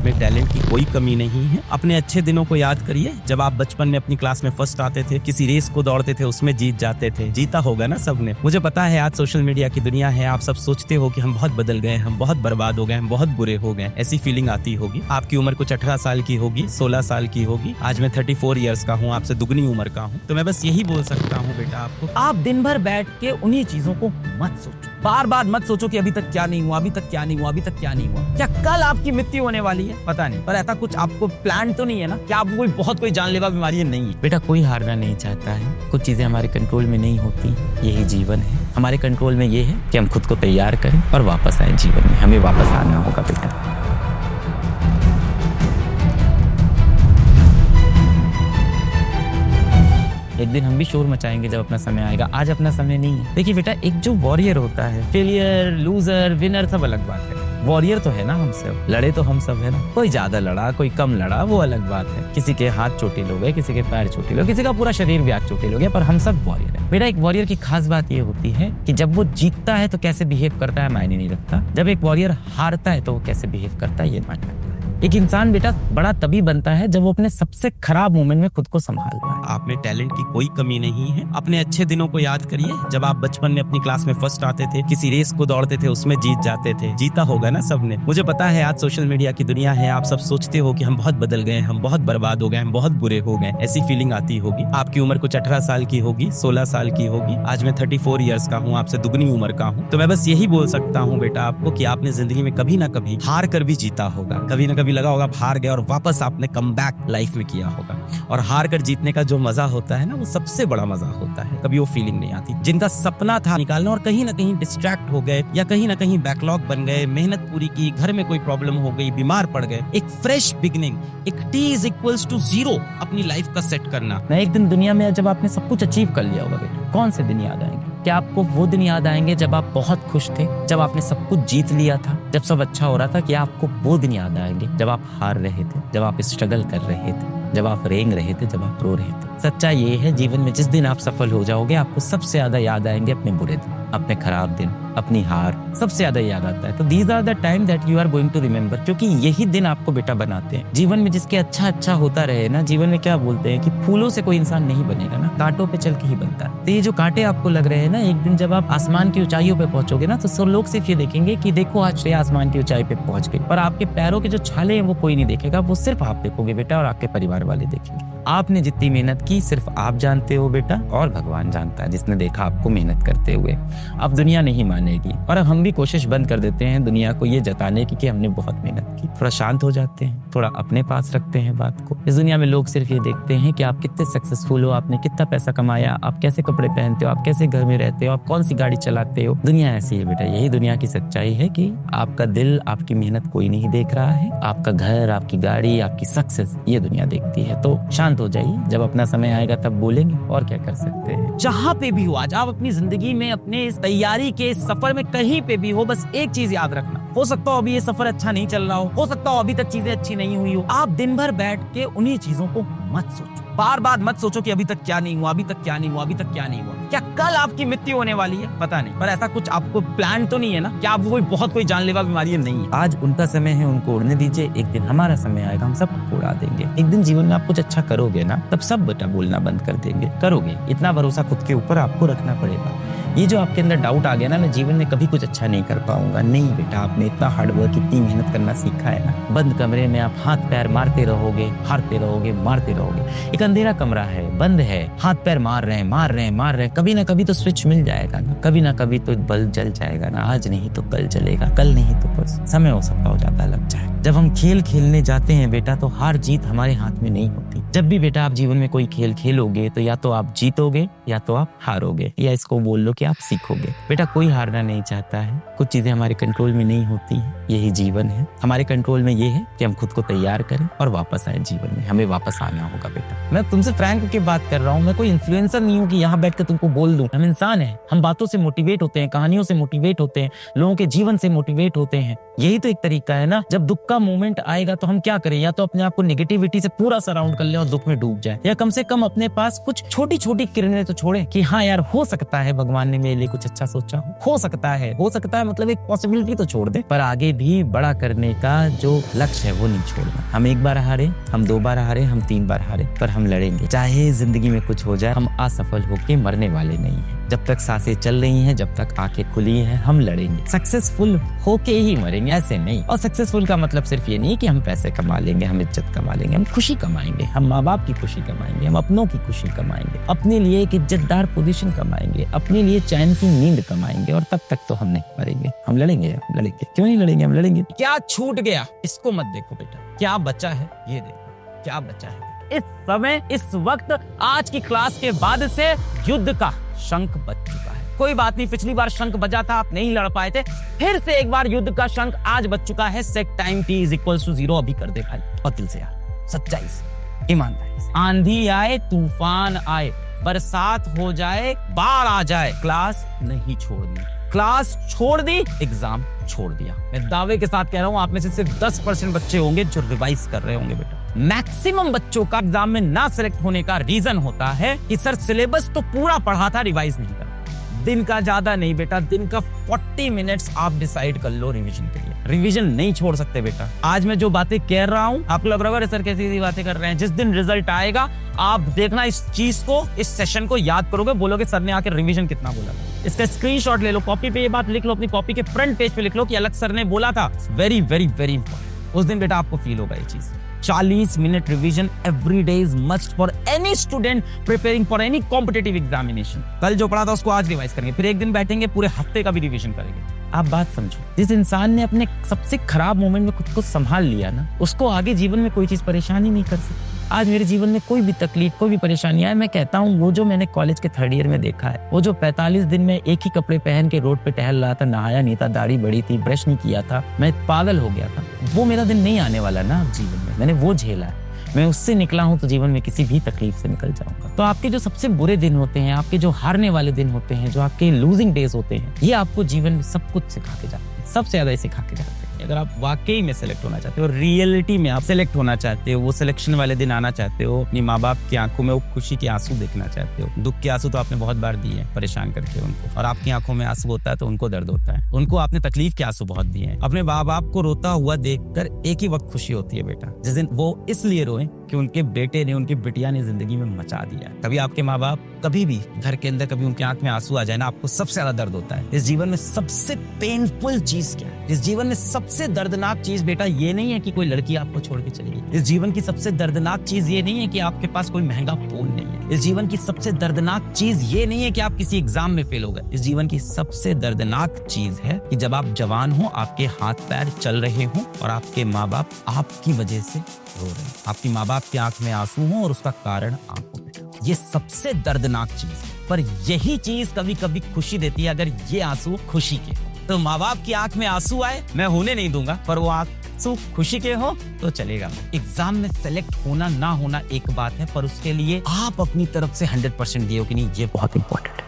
आप में टैलेंट की कोई कमी नहीं है। अपने अच्छे दिनों को याद करिए, जब आप बचपन में अपनी क्लास में फर्स्ट आते थे, किसी रेस को दौड़ते थे, उसमें जीत जाते थे। जीता होगा ना सबने। मुझे पता है आज सोशल मीडिया की दुनिया है, आप सब सोचते हो कि हम बहुत बदल गए, हम बहुत बर्बाद हो गए, हम बहुत बुरे हो गए। ऐसी फीलिंग आती होगी। आपकी उम्र कुछ 18 साल की होगी, 16 साल की होगी। आज मैं 34 ईयर्स का हूँ, आपसे दुगनी उम्र का हूँ। तो मैं बस यही बोल सकता हूँ बेटा आपको, आप दिन भर बैठ के उन्हीं चीजों को मत सोचो। बार बार मत सोचो कि अभी तक क्या नहीं हुआ, अभी तक क्या नहीं हुआ, अभी तक क्या नहीं हुआ। क्या कल आपकी मृत्यु होने वाली है? पता नहीं, पर ऐसा कुछ आपको प्लान तो नहीं है ना? क्या आपको कोई जानलेवा बीमारी नहीं है? बेटा कोई हारना नहीं चाहता है। कुछ चीजें हमारे कंट्रोल में नहीं होती, यही जीवन है। हमारे कंट्रोल में ये है कि हम खुद को तैयार करें और वापस आए जीवन में। हमें वापस आना होगा बेटा। एक दिन हम भी शोर मचाएंगे जब अपना समय आएगा। आज अपना समय नहीं है। देखिए बेटा, एक जो वॉरियर होता है, फेलियर, लूजर, विनर सब अलग बात है। वॉरियर तो है ना हम सब, लड़े तो हम सब है ना। कोई ज्यादा लड़ा, कोई कम लड़ा, वो अलग बात है। किसी के हाथ चोटिल हो गए, किसी के पैर चोटिल हो गए, किसी का पूरा शरीर भी आज चोटिल हो गया, पर हम सब वॉरियर है। बेटा एक वॉरियर की खास बात ये होती है कि जब वो जीतता है तो कैसे बिहेव करता है मायने नहीं रखता। जब एक वॉरियर हारता है तो वो कैसे बिहेव करता है ये मायने रखता है। एक इंसान बेटा बड़ा तभी बनता है जब वो अपने सबसे खराब मोमेंट में खुद को संभालता है। आप में टैलेंट की कोई कमी नहीं है। अपने अच्छे दिनों को याद करिए, जब आप बचपन में अपनी क्लास में फर्स्ट आते थे, किसी रेस को दौड़ते थे, उसमें जीत जाते थे। जीता होगा ना सबने। मुझे पता है आज सोशल मीडिया की दुनिया है, आप सब सोचते हो कि हम बहुत बदल गए, हम बहुत बर्बाद हो गए, हम बहुत बुरे हो गए। ऐसी फीलिंग आती होगी। आपकी उम्र कुछ 18 साल की होगी, 16 साल की होगी। आज मैं 34 ईयर्स का हूँ, आपसे दुगनी उम्र का हूँ। तो मैं बस यही बोल सकता हूँ बेटा आपको कि आपने जिंदगी में कभी ना कभी हार कर भी जीता होगा। कभी ना कभी लगा होगा हार गया और वापस आपने कमबैक लाइफ में किया होगा। और हार कर जीतने का जो मजा होता है ना, वो सबसे बड़ा मजा होता है। कभी वो फीलिंग नहीं आती। जिनका सपना था निकालना और कहीं ना कहीं डिस्ट्रैक्ट हो गए या कहीं ना कहीं बैकलॉग बन गए, मेहनत पूरी की, घर में कोई प्रॉब्लम हो गई, बीमार पड़ गए, एक फ्रेश बिगिनिंग, एक T=0 अपनी लाइफ का सेट करना। ना एक दिन दुनिया में जब आपने सब कुछ अचीव कर लिया होगा बेटा, कौन से दिन याद आएंगे? क्या आपको वो दिन याद आएंगे जब आप बहुत खुश थे, जब आपने सब कुछ जीत लिया था, जब सब अच्छा हो रहा था? क्या आपको वो दिन याद आएंगे जब आप हार रहे थे, जब आप स्ट्रगल कर रहे थे, जब आप रेंग रहे थे, जब आप रो रहे थे? सच्चाई ये है, जीवन में जिस दिन आप सफल हो जाओगे, आपको सबसे ज्यादा याद आएंगे अपने बुरे दिन, अपने खराब दिन, अपनी हार सबसे ज्यादा याद आता है। तो these are the time that you are going to remember, क्योंकि यही दिन आपको बेटा बनाते हैं। जीवन में जिसके अच्छा होता रहे ना, जीवन में क्या बोलते हैं कि फूलों से कोई इंसान नहीं बनेगा ना, कांटों पे चल के ही बनता है। तो ये जो कांटे आपको लग रहे हैं ना, एक दिन जब आप आसमान की ऊंचाइयों पे पहुंचोगे ना, तो सब लोग सिर्फ ये देखेंगे कि देखो आज श्रेया आसमान की ऊंचाई पे पहुंच गई, पर आपके पैरों के जो छाले हैं वो कोई नहीं देखेगा, वो सिर्फ आप देखोगे बेटा और आपके परिवार वाले देखेंगे। आपने जितनी मेहनत की सिर्फ आप जानते हो बेटा, और भगवान जानता है जिसने देखा आपको मेहनत करते हुए। अब दुनिया नहीं मानेगी, और अब हम भी कोशिश बंद कर देते हैं दुनिया को ये जताने की कि हमने बहुत मेहनत की। थोड़ा शांत हो जाते हैं, थोड़ा अपने पास रखते हैं बात को। इस दुनिया में लोग सिर्फ ये देखते हैं कि आप कितने सक्सेसफुल हो, आपने कितना पैसा कमाया, आप कैसे कपड़े पहनते हो, आप कैसे घर में रहते हो, आप कौन सी गाड़ी चलाते हो। दुनिया ऐसी है बेटा, यही दुनिया की सच्चाई है कि आपका दिल, आपकी मेहनत कोई नहीं देख रहा है। आपका घर, आपकी गाड़ी, आपकी सक्सेस ये दुनिया देखती है। तो शांत हो जाइए, जब अपना समय आएगा तब बोलेंगे, और क्या कर सकते हैं। जहाँ पे भी हो आज आप अपनी जिंदगी में, अपने इस तैयारी के सफर में कहीं पे भी हो, बस एक चीज याद रखना, हो सकता हो अभी ये सफर अच्छा नहीं चल रहा हो सकता हो अभी तक चीजें अच्छी नहीं हुई हो। आप दिन भर बैठ के उन्हीं चीजों को मत सोचो। बार बार मत सोचो कि अभी तक क्या नहीं हुआ, अभी तक क्या नहीं हुआ, अभी तक क्या नहीं हुआ। क्या कल आपकी मृत्यु होने वाली है? पता नहीं, पर ऐसा कुछ आपको प्लान तो नहीं है ना? क्या आपको कोई जानलेवा बीमारी नहीं है? आज उनका समय है, उनको उड़ने दीजिए। एक दिन हमारा समय आएगा, हम सब उड़ा देंगे। एक दिन जीवन में आप कुछ अच्छा करोगे ना, तब सब बेटा बोलना बंद कर देंगे। करोगे, इतना भरोसा खुद के ऊपर आपको रखना पड़ेगा। ये जो आपके अंदर डाउट आ गया ना, मैं जीवन में कभी कुछ अच्छा नहीं कर पाऊंगा, नहीं बेटा, आपने इतना हार्डवर्क, इतनी मेहनत करना सीखा है ना। बंद कमरे में आप हाथ पैर मारते रहोगे, हारते रहोगे, मारते रहोगे। एक अंधेरा कमरा है, बंद है, हाथ पैर मार रहे हैं। कभी ना कभी तो स्विच मिल जाएगा ना, कभी ना कभी तो बल्ब जल जाएगा ना। आज नहीं तो कल चलेगा, कल नहीं तो बस समय हो सकता हो जाता लग जाए। जब हम खेल खेलने जाते हैं बेटा, तो हार जीत हमारे हाथ में नहीं होती। जब भी बेटा आप जीवन में कोई खेल खेलोगे, तो या तो आप जीतोगे या तो आप हारोगे, या इसको बोल लो कि आप सीखोगे। बेटा कोई हारना नहीं चाहता है। कुछ चीजें हमारे कंट्रोल में नहीं होती, यही जीवन है। हमारे कंट्रोल में ये है कि हम खुद को तैयार करें और वापस आए जीवन में। हमें वापस आना होगा बेटा। मैं तुमसे फ्रैंक होकर बात कर रहा हूँ, मैं कोई इन्फ्लुएंसर नहीं हूँ कि यहाँ बैठ कर तुमको बोल दूं। हम इंसान हैं, हम बातों से मोटिवेट होते हैं, कहानियों से मोटिवेट होते हैं, लोगों के जीवन से मोटिवेट होते हैं। यही तो एक तरीका है ना। जब दुख का मोमेंट आएगा तो हम क्या करें, या तो अपने आप को नेगेटिविटी से पूरा सराउंड कर लें और दुख में डूब जाए, या कम से कम अपने पास कुछ छोटी छोटी किरणें तो छोड़े कि हाँ यार हो सकता है भगवान ने मेरे लिए कुछ अच्छा सोचा हो सकता है मतलब एक पॉसिबिलिटी तो छोड़ दे, पर आगे भी बड़ा करने का जो लक्ष्य है वो नहीं छोड़ना। हम एक बार हारे, हम 2 बार हारे, हम 3 बार हारे, पर हम लड़ेंगे। चाहे जिंदगी में कुछ हो जाए, हम असफल होके मरने वाले नहीं हैं। जब तक सांसें चल रही हैं, जब तक आंखें खुली हैं, हम लड़ेंगे। सक्सेसफुल होके ही मरेंगे, ऐसे नहीं। और सक्सेसफुल का मतलब सिर्फ ये नहीं कि हम पैसे कमा लेंगे, हम इज्जत कमा लेंगे, हम खुशी कमाएंगे, हम माँ बाप की खुशी कमाएंगे, हम अपनों की खुशी कमाएंगे, अपने लिए एक इज्जतदार पोजीशन कमाएंगे, अपने लिए चैन की नींद कमाएंगे, और तब तक तो हम नहीं मरेंगे। हम लड़ेंगे, क्यों नहीं लड़ेंगे, हम लड़ेंगे। क्या छूट गया इसको मत देखो बेटा, क्या बचा है ये देखो, क्या बचा है। इस समय, इस वक्त, आज की क्लास के बाद से युद्ध का शंख बज चुका है। कोई बात नहीं, पिछली बार शंख बजा था, आप नहीं लड़ पाए थे, फिर से एक बार युद्ध का शंख आज बज चुका है। सेट टाइम t = 0 अभी कर दे भाई, और दिल से यार, सच्चाई से, ईमानदारी से। आंधी आए, तूफान आए, बरसात हो जाए, बाढ़ आ जाए, क्लास नहीं छोड़नी। क्लास छोड़ दी, एग्जाम छोड़ दिया। मैं दावे के साथ कह रहा हूं, आप में से सिर्फ 10% बच्चे होंगे जो रिवाइज कर रहे होंगे बेटा। मैक्सिमम बच्चों का एग्जाम में ना सिलेक्ट होने का रीजन होता है कि सर सिलेबस तो पूरा पढ़ा था, रिवाइज नहीं करा। दिन का ज्यादा नहीं बेटा, दिन का 40 मिनट्स आप डिसाइड कर लो रिवीजन के लिए। रिवीजन नहीं छोड़ सकते बेटा। आज मैं जो बातें कह रहा हूं, आपको लग रहा है सर कैसी सी बातें कर रहे हैं। जिस दिन रिजल्ट आएगा, आप देखना इस चीज को, इस सेशन को याद करोगे, बोलोगे सर ने आकर रिवीजन कितना बोला। इसका स्क्रीनशॉट ले लो, कॉपी पे ये बात लिख लो, अपनी कॉपी के फ्रंट पेज पे लिख लो कि अलग सर ने बोला था। Very very very important. उस दिन बेटा आपको फील होगा ये चीज। 40 minute revision every day is must for any student preparing for any competitive examination. कल जो पढ़ा था उसको आज रिवाइज करेंगे, फिर एक दिन बैठेंगे, पूरे हफ्ते का भी रिवीजन करेंगे। आप बात समझो, जिस इंसान ने अपने सबसे खराब मोमेंट में खुद को संभाल लिया ना, उसको आगे जीवन में कोई चीज परेशान ही नहीं कर सकती। आज मेरे जीवन में कोई भी तकलीफ, कोई भी परेशानी आए, मैं कहता हूँ वो जो मैंने कॉलेज के 3rd ईयर में देखा है, वो जो 45 दिन में एक ही कपड़े पहन के रोड पे टहल रहा था, नहाया नहीं था, दाढ़ी बड़ी थी, ब्रश नहीं किया था, मैं पागल हो गया था, वो मेरा दिन नहीं आने वाला ना अब जीवन में। मैंने वो झेला है, मैं उससे निकला हूं, तो जीवन में किसी भी तकलीफ से निकल जाऊंगा। तो आपके जो सबसे बुरे दिन होते हैं, आपके जो हारने वाले दिन होते हैं, जो आपके लूजिंग डेज होते हैं, ये आपको जीवन में सब कुछ सिखा के जाते हैं, सबसे ज्यादा सिखा के जाते हैं। अगर आप वाकई में सेलेक्ट होना चाहते हो, रियलिटी में आप सेलेक्ट होना चाहते हो, वो सिलेक्शन वाले दिन आना चाहते हो, अपनी माँ बाप की आंखों में वो खुशी के आंसू देखना चाहते हो। दुख के आंसू तो आपने बहुत बार दिए हैं परेशान करके उनको, और आपकी आंखों में आंसू होता है तो उनको दर्द होता है। उनको आपने तकलीफ के आंसू बहुत दिए हैं। अपने माँ बाप को रोता हुआ देखकर एक ही वक्त खुशी होती है बेटा, जिस दिन वो इसलिए रोए कि उनके बेटे ने, उनकी बिटिया ने जिंदगी में मचा दिया। कभी आपके माँ बाप, कभी भी घर के अंदर कभी उनकी आंख में आंसू आ जाए ना, आपको सबसे ज्यादा दर्द होता है। इस जीवन में सबसे पेनफुल चीज क्या है? इस जीवन में सबसे दर्दनाक चीज बेटा ये नहीं है कि कोई लड़की आपको छोड़ के चली गई। इस जीवन की सबसे दर्दनाक चीज ये नहीं है कि आपके पास कोई महंगा फोन नहीं है। इस जीवन की सबसे दर्दनाक चीज ये नहीं है कि आप किसी एग्जाम में फेल हो गए। इस जीवन की सबसे दर्दनाक चीज है कि जब आप जवान हो, आपके हाथ पैर चल रहे हो और आपके माँ बाप आपकी वजह से रो रहे हैं, आपकी माँ बाप की आंख में आंसू हो और उसका कारण आप हो। ये सबसे दर्दनाक चीज है, पर यही चीज कभी कभी खुशी देती है अगर ये आंसू खुशी के हो। तो माँ बाप की आंख में आंसू आए, मैं होने नहीं दूंगा, पर वो आंसू खुशी के हो तो चलेगा। एग्जाम में सेलेक्ट होना ना होना एक बात है, पर उसके लिए आप अपनी तरफ से 100% दिए हो कि नहीं, ये बहुत इंपॉर्टेंट है।